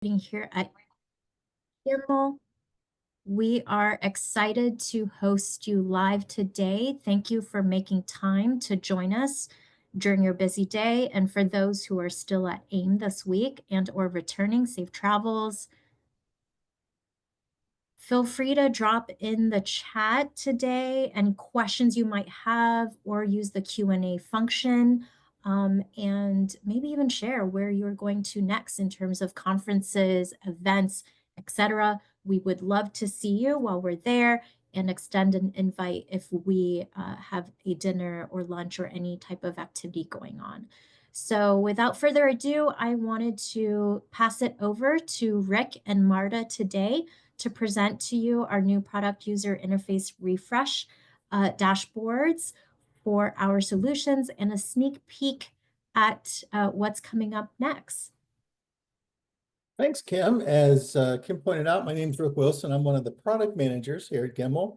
Here at Gimmal. We are excited to host you live today. Thank you for making time to join us during your busy day. And for those who are still at AIM this week and or returning, safe travels. Feel free to drop in the chat today any questions you might have or use the Q&A function. And maybe even share where you're going to next in terms of conferences, events, etc. We would love to see you while we're there and extend an invite if we have a dinner or lunch or any type of activity going on. So without further ado, I wanted to pass it over to Rick and Marta today to present to you our new product user interface refresh dashboards for our solutions and a sneak peek at what's coming up next. Thanks, Kim. As Kim pointed out, my name is Rick Wilson. I'm one of the product managers here at Gimmal,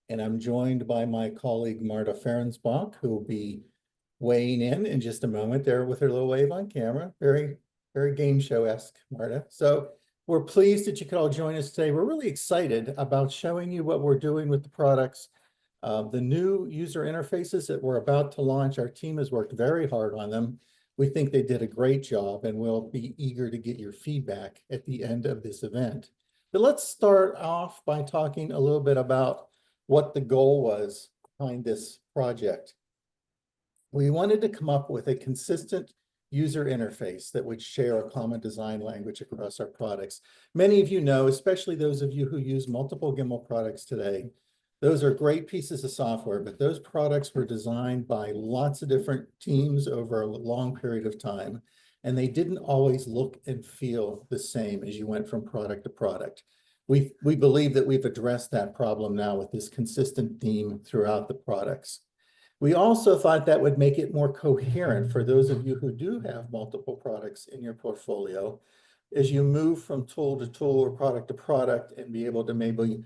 and I'm joined by my colleague, Marta Ferensbach, who will be weighing in just a moment there with her little wave on camera. Very, very game show-esque, Marta. So we're pleased that you could all join us today. We're really excited about showing you what we're doing with the products. The new user interfaces that we're about to launch, our team has worked very hard on them. We think they did a great job, and we'll be eager to get your feedback at the end of this event. But let's start off by talking a little bit about what the goal was behind this project. We wanted to come up with a consistent user interface that would share a common design language across our products. Many of you know, especially those of you who use multiple Gimmal products today, those are great pieces of software, but those products were designed by lots of different teams over a long period of time, and they didn't always look and feel the same as you went from product to product. We believe that we've addressed that problem now with this consistent theme throughout the products. We also thought that would make it more coherent for those of you who do have multiple products in your portfolio as you move from tool to tool or product to product and be able to maybe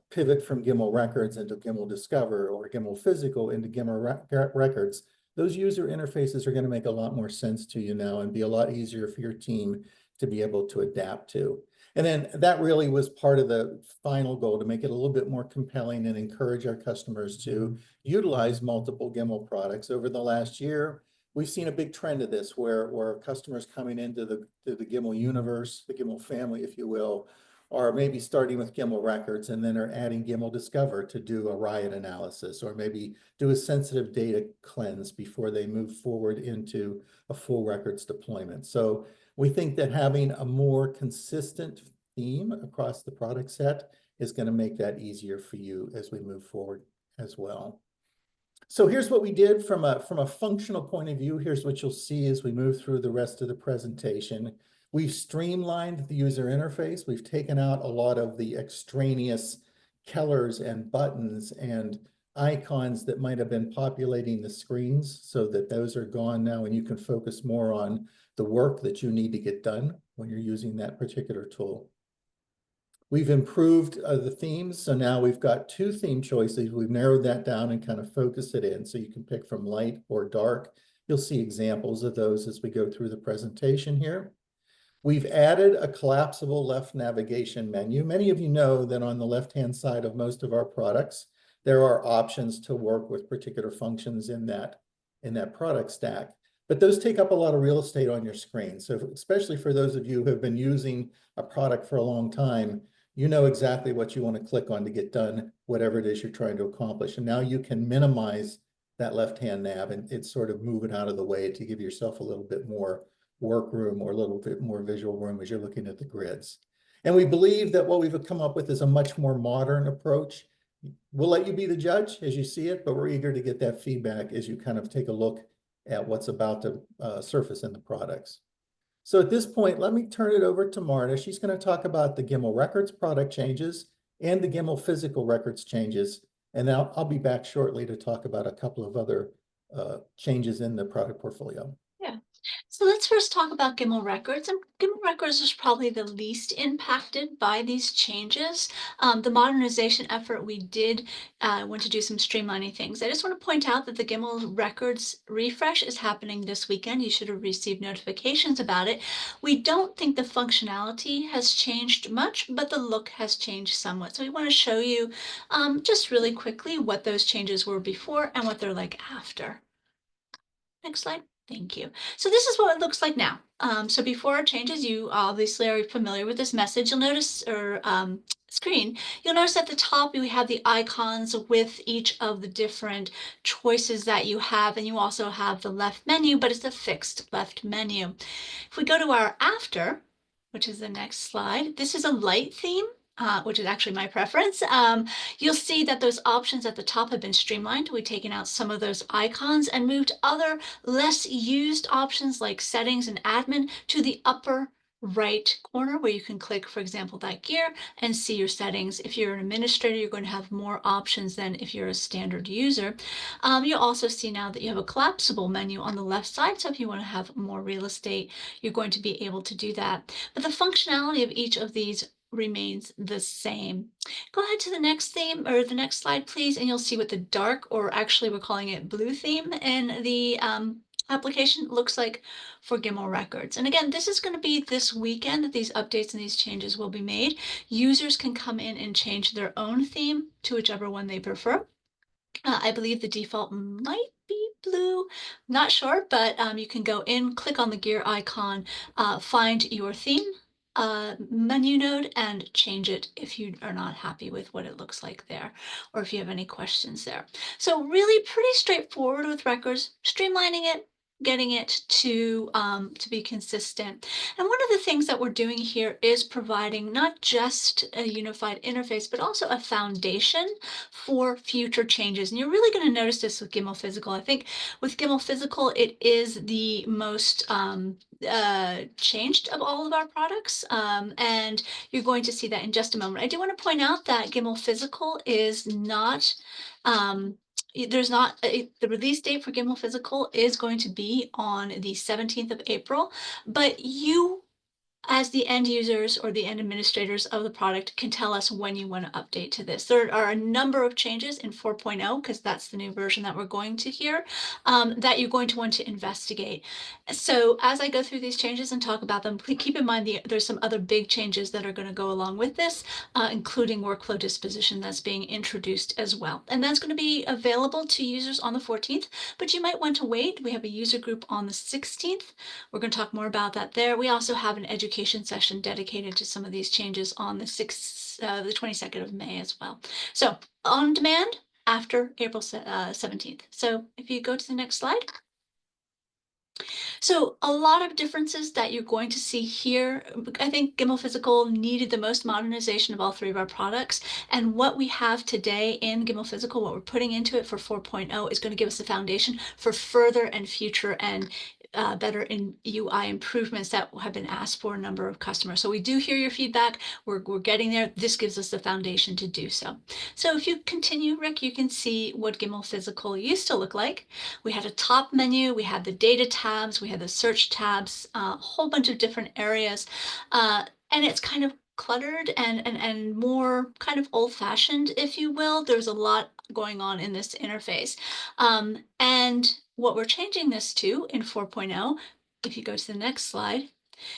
pivot from Gimmal Records into Gimmal Discover or Gimmal Physical into Gimmal Records. Those user interfaces are going to make a lot more sense to you now and be a lot easier for your team to be able to adapt to. And then that really was part of the final goal, to make it a little bit more compelling and encourage our customers to utilize multiple Gimmal products. Over the last year, we've seen a big trend of this where customers coming into the Gimmal universe, the Gimmal family, if you will, are maybe starting with Gimmal Records and then are adding Gimmal Discover to do a riot analysis or maybe do a sensitive data cleanse before they move forward into a full records deployment. So we think that having a more consistent theme across the product set is going to make that easier for you as we move forward as well. So here's what we did from a functional point of view. Here's what you'll see as we move through the rest of the presentation. We've streamlined the user interface. We've taken out a lot of the extraneous colors and buttons and icons that might have been populating the screens so that those are gone now, and you can focus more on the work that you need to get done when you're using that particular tool. We've improved the themes, so now we've got 2 theme choices. We've narrowed that down and kind of focused it in, so you can pick from light or dark. You'll see examples of those as we go through the presentation here. We've added a collapsible left navigation menu. Many of you know that on the left-hand side of most of our products, there are options to work with particular functions in that product stack. But those take up a lot of real estate on your screen. So especially for those of you who have been using a product for a long time, you know exactly what you want to click on to get done, whatever it is you're trying to accomplish. And now you can minimize that left-hand nav and sort of move it out of the way to give yourself a little bit more work room or a little bit more visual room as you're looking at the grids. And we believe that what we've come up with is a much more modern approach. We'll let you be the judge as you see it, but we're eager to get that feedback as you kind of take a look at what's about to surface in the products. So at this point, let me turn it over to Marta. She's going to talk about the Gimmal Records product changes and the Gimmal Physical Records changes. And then I'll be back shortly to talk about a couple of other changes in the product portfolio. Yeah, So let's first talk about Gimmal Records. And Gimmal Records is probably the least impacted by these changes. The modernization effort we did want to do some streamlining things. I just want to point out that the Gimmal Records refresh is happening this weekend. You should have received notifications about it. We don't think the functionality has changed much, but the look has changed somewhat. So we want to show you just really quickly what those changes were before and what they're like after. Next slide. Thank you. So this is what it looks like now. So before our changes, you obviously are familiar with this message. You'll notice, or screen, you'll notice at the top we have the icons with each of the different choices that you have, and you also have the left menu, but it's a fixed left menu. If we go to our after, which is the next slide, this is a light theme. Which is actually my preference. You'll see that those options at the top have been streamlined. We've taken out some of those icons and moved other less used options like settings and admin to the upper right corner where you can click, for example, that gear and see your settings. If you're an administrator, you're going to have more options than if you're a standard user. You'll also see now that you have a collapsible menu on the left side. So if you want to have more real estate, you're going to be able to do that. But the functionality of each of these remains the same. Go ahead to the next theme or the next slide, please, and you'll see what the dark, or actually we're calling it blue theme in the application looks like for Gimmal Records. And again, this is going to be this weekend that these updates and these changes will be made. Users can come in and change their own theme to whichever one they prefer. I believe the default might be blue, not sure, but you can go in, click on the gear icon, find your theme menu node and change it if you are not happy with what it looks like there, or if you have any questions there. So really pretty straightforward with records, streamlining it, getting it to be consistent. And one of the things that we're doing here is providing not just a unified interface, but also a foundation for future changes. And you're really going to notice this with Gimmal Physical. I think with Gimmal Physical, it is the most changed of all of our products. And you're going to see that in just a moment. I do want to point out that Gimmal Physical is not, there's not, the release date for Gimmal Physical is going to be on the 17th of April, but you as the end users or the end administrators of the product can tell us when you want to update to this. There are a number of changes in 4.0, because that's the new version that we're going to hear, that you're going to want to investigate. So as I go through these changes and talk about them, please keep in mind there's some other big changes that are going to go along with this, including workflow disposition that's being introduced as well. And that's going to be available to users on the 14th, but you might want to wait. We have a user group on the 16th. We're going to talk more about that there. We also have an education session dedicated to some of these changes on the 22nd of May as well. So on demand after April 17th. So if you go to the next slide. So a lot of differences that you're going to see here. I think Gimmal Physical needed the most modernization of all three of our products. And what we have today in Gimmal Physical, what we're putting into it for 4.0 is going to give us the foundation for further and future and better in UI improvements that have been asked for a number of customers. So we do hear your feedback. We're getting there. This gives us the foundation to do so. So if you continue, Rick, you can see what Gimmal Physical used to look like. We had a top menu, we had the data tabs, we had the search tabs, a whole bunch of different areas. And it's kind of cluttered and more kind of old-fashioned, if you will. There's a lot going on in this interface. And what we're changing this to in 4.0, if you go to the next slide,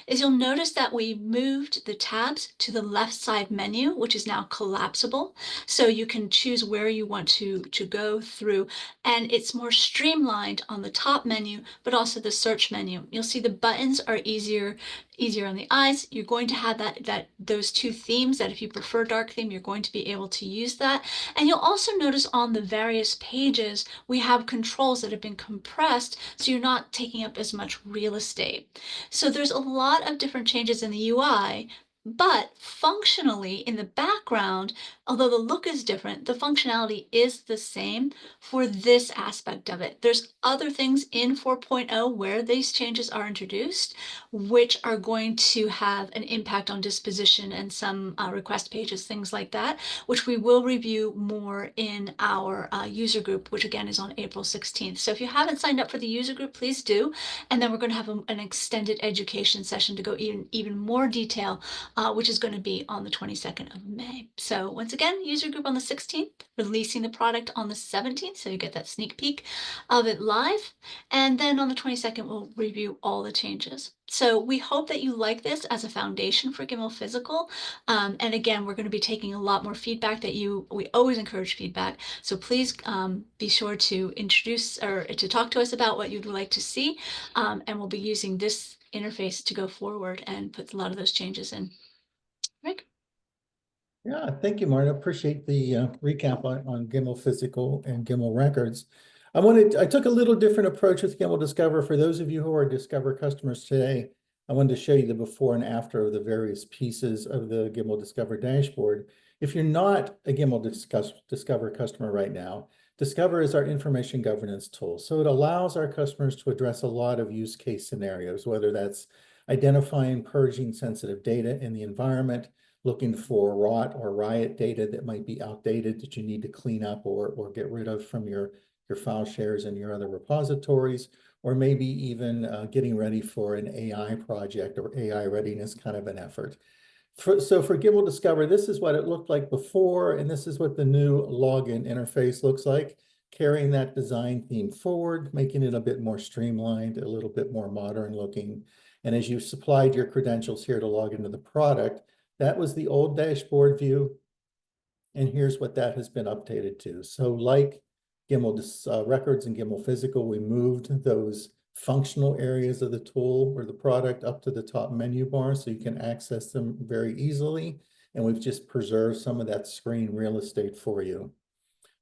is you'll notice that we moved the tabs to the left side menu, which is now collapsible. So you can choose where you want to go through, and it's more streamlined on the top menu, but also the search menu. You'll see the buttons are easier on the eyes. You're going to have those two themes that if you prefer dark theme, you're going to be able to use that. And you'll also notice on the various pages, we have controls that have been compressed, so you're not taking up as much real estate. So there's a lot of different changes in the UI, But functionally, in the background, although the look is different, the functionality is the same for this aspect of it. There's other things in 4.0 where these changes are introduced, which are going to have an impact on disposition and some request pages, things like that, which we will review more in our user group, which again is on April 16th. So if you haven't signed up for the user group, please do. And then we're going to have an extended education session to go even more detail, which is going to be on the 22nd of May. So once again, user group on the 16th, releasing the product on the 17th, so you get that sneak peek of it live. And then on the 22nd, we'll review all the changes. So we hope that you like this as a foundation for Gimmal Physical. And again, we're going to be taking a lot more feedback we always encourage feedback. So please be sure to introduce or to talk to us about what you'd like to see. And we'll be using this interface to go forward and put a lot of those changes in. Rick? Yeah, thank you, Marta. Appreciate the recap on Gimmal Physical and Gimmal Records. I took a little different approach with Gimmal Discover. For those of you who are Discover customers today, I wanted to show you the before and after of the various pieces of the Gimmal Discover dashboard. If you're not a Gimmal Discover customer right now, Discover is our information governance tool. So it allows our customers to address a lot of use case scenarios, whether that's identifying, purging sensitive data in the environment, looking for rot or riot data that might be outdated that you need to clean up or get rid of from your file shares and your other repositories, or maybe even getting ready for an AI project or AI readiness kind of an effort. So for Gimmal Discover, this is what it looked like before, and this is what the new login interface looks like, carrying that design theme forward, making it a bit more streamlined, a little bit more modern looking. And as you supplied your credentials here to log into the product, that was the old dashboard view. And here's what that has been updated to. So like Gimmal Records and Gimmal Physical, we moved those functional areas of the tool or the product up to the top menu bar so you can access them very easily. And we've just preserved some of that screen real estate for you.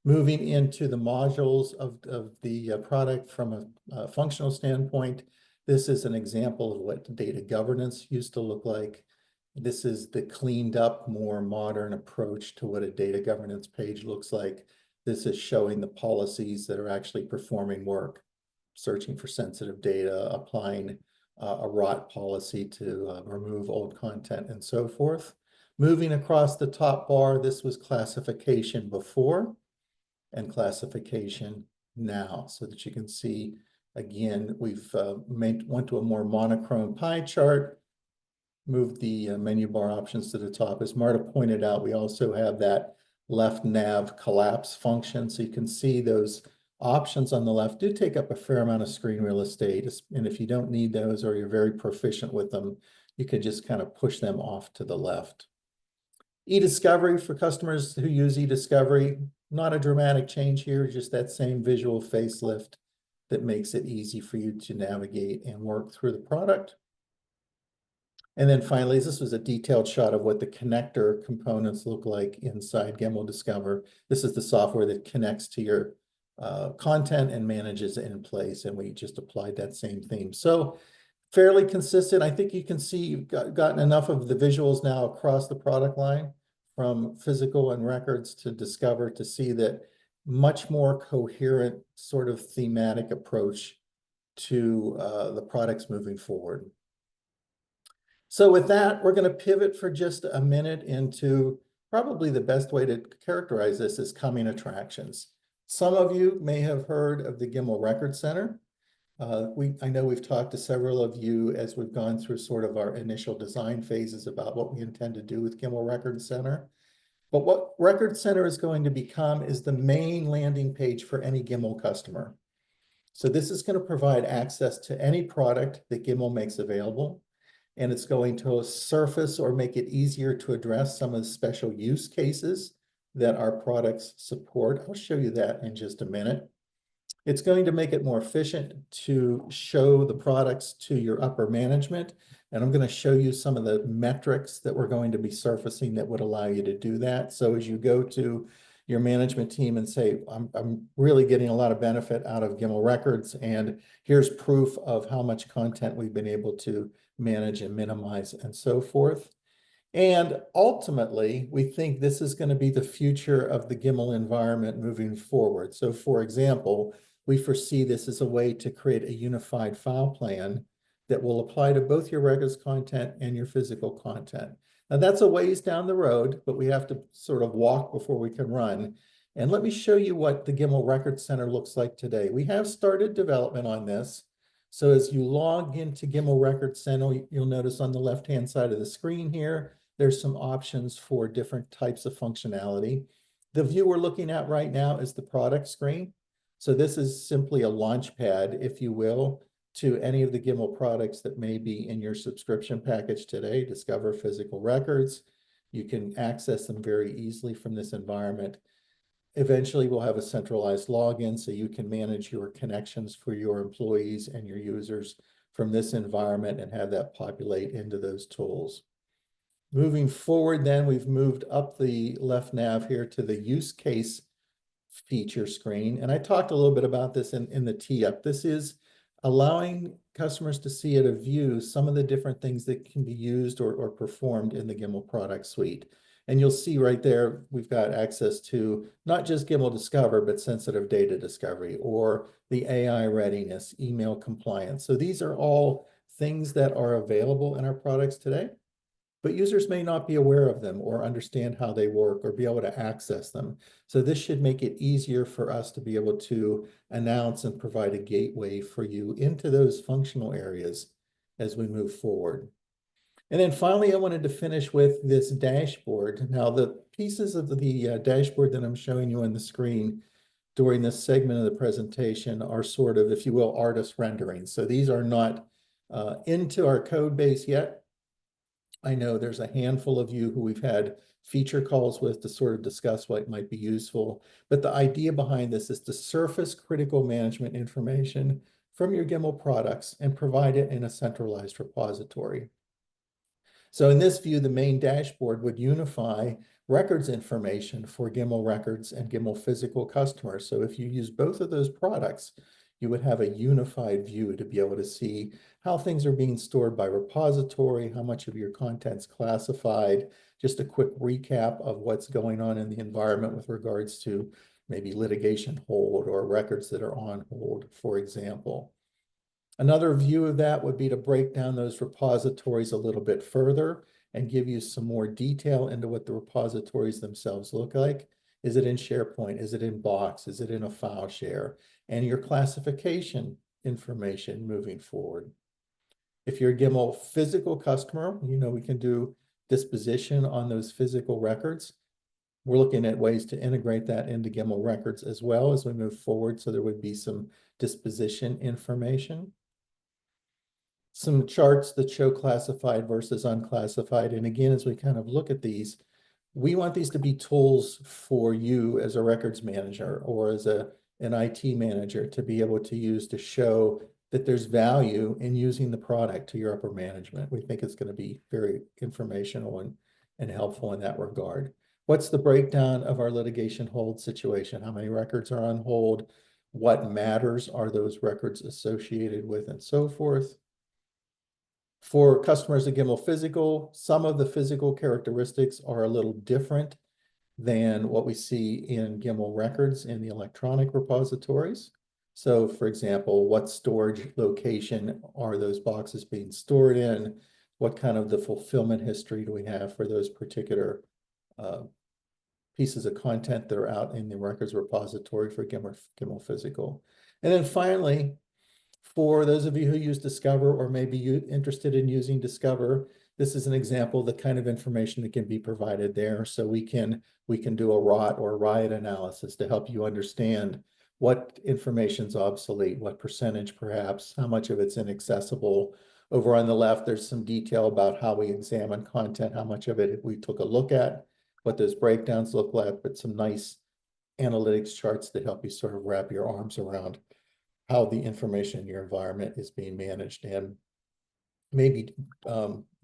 Moving into the modules of the product from a functional standpoint, this is an example of what data governance used to look like. This is the cleaned up, more modern approach to what a data governance page looks like. This is showing the policies that are actually performing work, searching for sensitive data, applying a rot policy to remove old content and so forth. Moving across the top bar, this was classification before and classification now, so that you can see, again, we've went to a more monochrome pie chart, moved the menu bar options to the top. As Marta pointed out, we also have that left nav collapse function. So you can see those options on the left do take up a fair amount of screen real estate. And if you don't need those or you're very proficient with them, you could just kind of push them off to the left. E-discovery for customers who use e-discovery, not a dramatic change here, just that same visual facelift that makes it easy for you to navigate and work through the product. And then finally, this was a detailed shot of what the connector components look like inside Gimmal Discover. This is the software that connects to your content and manages it in place. And we just applied that same theme. So fairly consistent. I think you can see you've gotten enough of the visuals now across the product line from physical and records to Discover to see that much more coherent sort of thematic approach to the products moving forward. So with that, we're going to pivot for just a minute into probably the best way to characterize this is coming attractions. Some of you may have heard of the Gimmal Records Center. I know we've talked to several of you as we've gone through sort of our initial design phases about what we intend to do with Gimmal Records Center. But what Records Center is going to become is the main landing page for any Gimmal customer. So this is going to provide access to any product that Gimmal makes available. And it's going to surface or make it easier to address some of the special use cases that our products support. I'll show you that in just a minute. It's going to make it more efficient to show the products to your upper management. And I'm going to show you some of the metrics that we're going to be surfacing that would allow you to do that. So as you go to your management team and say, I'm really getting a lot of benefit out of Gimmal Records, and here's proof of how much content we've been able to manage and minimize and so forth. And ultimately, we think this is going to be the future of the Gimmal environment moving forward. So for example, we foresee this as a way to create a unified file plan that will apply to both your records content and your physical content. Now that's a ways down the road, but we have to sort of walk before we can run. And let me show you what the Gimmal Records Center looks like today. We have started development on this. So as you log into Gimmal Records Center, you'll notice on the left-hand side of the screen here, there's some options for different types of functionality. The view we're looking at right now is the product screen. So this is simply a launch pad, if you will, to any of the Gimmal products that may be in your subscription package today. Discover physical records. You can access them very easily from this environment. Eventually, we'll have a centralized login so you can manage your connections for your employees and your users from this environment and have that populate into those tools. Moving forward, then we've moved up the left nav here to the use case feature screen. And I talked a little bit about this in the tee-up. This is allowing customers to see at a view some of the different things that can be used or performed in the Gimmal product suite. And you'll see right there, we've got access to not just Gimmal Discover, but sensitive data discovery or the AI readiness, email compliance. So these are all things that are available in our products today, but users may not be aware of them or understand how they work or be able to access them. So this should make it easier for us to be able to announce and provide a gateway for you into those functional areas as we move forward. And then finally, I wanted to finish with this dashboard. Now, the pieces of the dashboard that I'm showing you on the screen during this segment of the presentation are sort of, if you will, artist renderings. So these are not into our code base yet. I know there's a handful of you who we've had feature calls with to sort of discuss what might be useful. But the idea behind this is to surface critical management information from your Gimmal products and provide it in a centralized repository. So in this view, the main dashboard would unify records information for Gimmal Records and Gimmal Physical customers. So if you use both of those products, you would have a unified view to be able to see how things are being stored by repository, how much of your content's classified, just a quick recap of what's going on in the environment with regards to maybe litigation hold or records that are on hold, for example. Another view of that would be to break down those repositories a little bit further and give you some more detail into what the repositories themselves look like. Is it in SharePoint? Is it in Box? Is it in a file share? And your classification information moving forward. If you're a Gimmal physical customer, you know we can do disposition on those physical records. We're looking at ways to integrate that into Gimmal Records as well as we move forward, so there would be some disposition information. Some charts that show classified versus unclassified. And again, as we kind of look at these, we want these to be tools for you as a records manager or as an IT manager to be able to use to show that there's value in using the product to your upper management. We think it's going to be very informational and helpful in that regard. What's the breakdown of our litigation hold situation? How many records are on hold? What matters are those records associated with, and so forth. For customers at Gimmal Physical, some of the physical characteristics are a little different than what we see in Gimmal Records in the electronic repositories. So for example, what storage location are those boxes being stored in? What kind of the fulfillment history do we have for those particular pieces of content that are out in the records repository for Gimmal Physical? And then finally, for those of you who use Discover or may be interested in using Discover, this is an example of the kind of information that can be provided there. So we can do a ROT or riot analysis to help you understand what information's obsolete, what percentage perhaps, how much of it's inaccessible. Over on the left, there's some detail about how we examine content, how much of it we took a look at, what those breakdowns look like, but some nice analytics charts to help you sort of wrap your arms around how the information in your environment is being managed, and maybe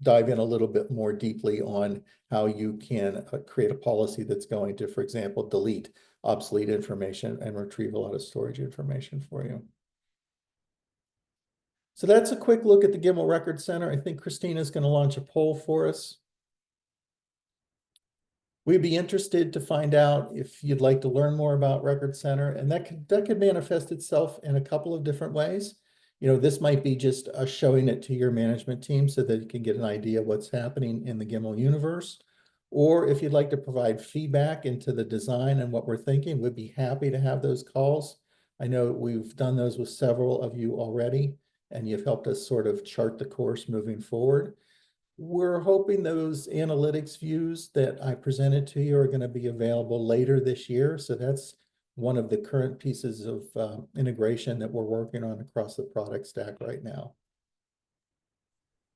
dive in a little bit more deeply on how you can create a policy that's going to, for example, delete obsolete information and retrieve a lot of storage information for you. So that's a quick look at the Gimmal Records Center. I think Christina's going to launch a poll for us. We'd be interested to find out if you'd like to learn more about Record Center, and that could manifest itself in a couple of different ways. This might be just us showing it to your management team so that you can get an idea of what's happening in the Gimmal universe. Or if you'd like to provide feedback into the design and what we're thinking, we'd be happy to have those calls. I know we've done those with several of you already, and you've helped us sort of chart the course moving forward. We're hoping those analytics views that I presented to you are going to be available later this year. So that's one of the current pieces of integration that we're working on across the product stack right now.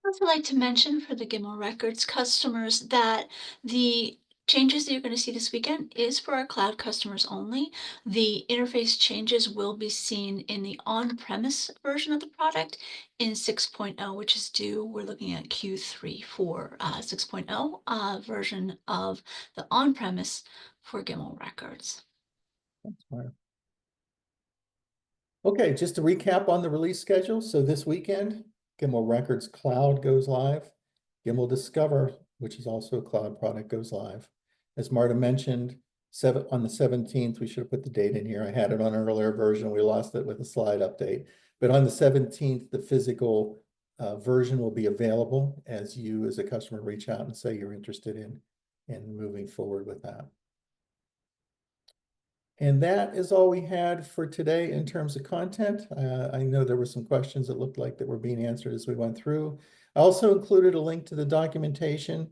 I'd also like to mention for the Gimmal Records customers that the changes that you're going to see this weekend is for our cloud customers only. The interface changes will be seen in the on-premise version of the product in 6.0, which is due. We're looking at Q3 for 6.0 version of the on-premise for Gimmal Records. Okay, just to recap on the release schedule. So this weekend, Gimmal Records Cloud goes live. Gimmal Discover, which is also a cloud product, goes live. As Marta mentioned, on the 17th, we should have put the date in here. I had it on an earlier version. We lost it with a slide update. But on the 17th, the physical version will be available as you as a customer reach out and say you're interested in moving forward with that. And that is all we had for today in terms of content. I know there were some questions that looked like that were being answered as we went through. I also included a link to the documentation.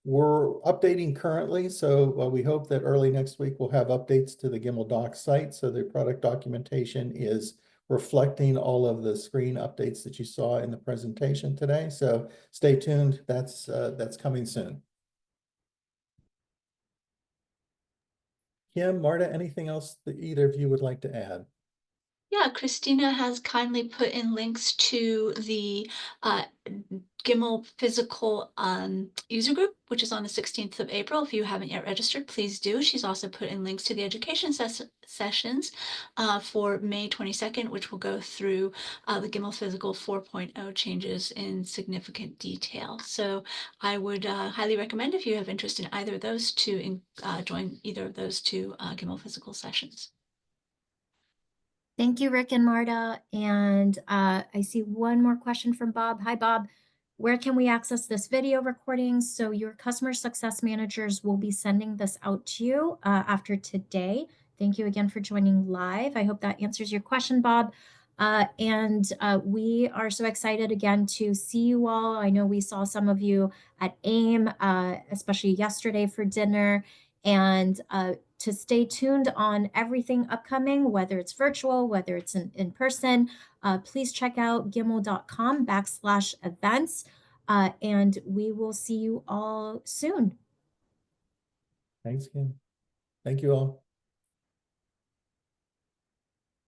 We're updating currently, so we hope that early next week we'll have updates to the Gimmal Docs site. So the product documentation is reflecting all of the screen updates that you saw in the presentation today. So stay tuned. That's coming soon. Kim, Marta, anything else that either of you would like to add? Yeah, Christina has kindly put in links to the Gimmal physical user group, which is on the 16th of April. If you haven't yet registered, please do. She's also put in links to the education sessions for May 22nd, which will go through the Gimmal Physical 4.0 changes in significant detail. So I would highly recommend, if you have interest in either of those, to join either of those two Gimmal Physical sessions. Thank you, Rick and Marta. And I see one more question from Bob. Hi, Bob. Where can we access this video recording? So your customer success managers will be sending this out to you after today. Thank you again for joining live. I hope that answers your question, Bob. We are so excited again to see you all. I know we saw some of you at AIM, especially yesterday for dinner. And to stay tuned on everything upcoming, whether it's virtual, whether it's in person, please check out gimmal.com/events. And we will see you all soon. Thanks, Kim. Thank you all.